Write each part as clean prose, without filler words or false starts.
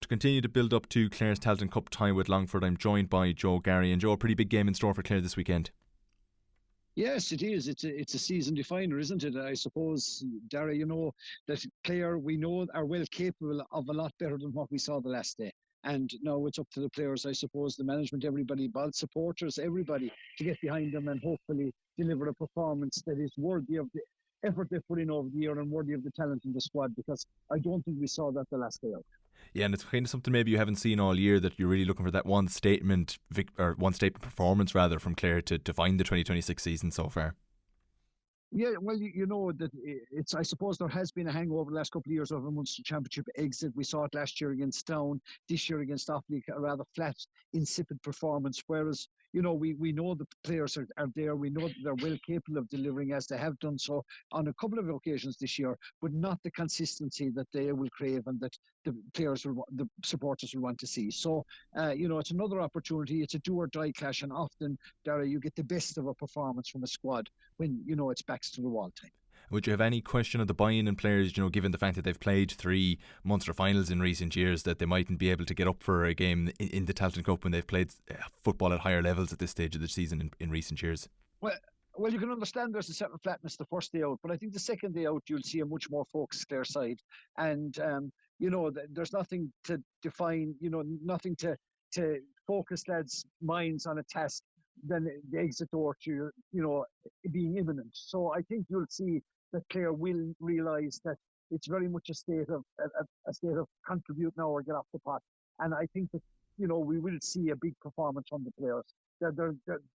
To continue to build up to Clare's Tailteann Cup tie with Longford, I'm joined by Joe Garry. And Joe, a pretty big game in store for Clare this weekend. Yes, it is. It's a season definer, isn't it? I suppose, Dara, you know that Clare, we know, are well capable of a lot better than what we saw the last day. And now it's up to the players, I suppose, the management, everybody, both supporters, everybody, to get behind them and hopefully deliver a performance that is worthy of the effort they put in over the year and worthy of the talent in the squad, because I don't think we saw that the last day out. Yeah, and it's kind of something maybe you haven't seen all year, that you're really looking for that one statement performance rather from Clare to find the 2026 season so far. Yeah, well, you know that it's. I suppose there has been a hangover the last couple of years of a Munster Championship exit. We saw it last year against Down, this year against Offaly, a rather flat, insipid performance. Whereas, you know, we know the players are there. We know that they're well capable of delivering, as they have done so on a couple of occasions this year, but not the consistency that they will crave and that the the supporters will want to see. So, you know, it's another opportunity. It's a do or die clash, and often, Dara, you get the best of a performance from a squad when, you know, it's backs to the wall time. Would you have any question of the buy-in in players, you know, given the fact that they've played 3 Munster finals in recent years, that they mightn't be able to get up for a game in the Tailteann Cup when they've played football at higher levels at this stage of the season in recent years? Well, you can understand there's a certain flatness the first day out, but I think the second day out you'll see a much more focused Clare side, and you know, there's nothing to define, you know, nothing to focus lads' minds on a task than the exit door to, you know, being imminent. So I think you'll see that Clare will realise that it's very much a state of contribute now or get off the pot, and I think that, you know, we will see a big performance from the players.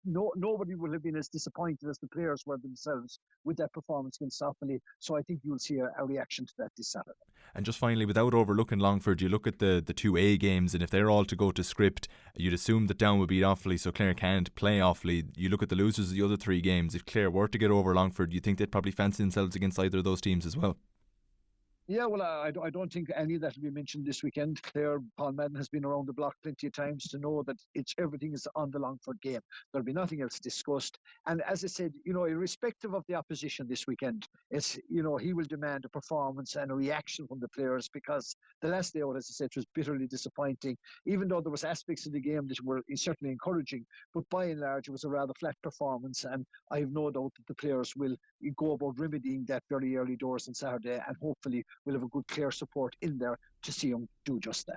Nobody will have been as disappointed as the players were themselves with that performance against Offaly. So I think you'll see a reaction to that this Saturday. And just finally, without overlooking Longford, you look at the 2A games, and if they're all to go to script, you'd assume that Down would beat Offaly, so Clare can't play Offaly. You look at the losers of the other 3 games. If Clare were to get over Longford, you think they'd probably fancy themselves against either of those teams as well? Yeah, well, I don't think any of that will be mentioned this weekend. Clare, Paul Madden has been around the block plenty of times to know that everything is on the Longford game. There'll be nothing else discussed. And as I said, you know, irrespective of the opposition this weekend, it's, you know, he will demand a performance and a reaction from the players, because the last day out, as I said, was bitterly disappointing, even though there was aspects of the game that were certainly encouraging. But by and large, it was a rather flat performance, and I have no doubt that the players will go about remedying that very early doors on Saturday, and hopefully we'll have a good Clare support in there to see them do just that.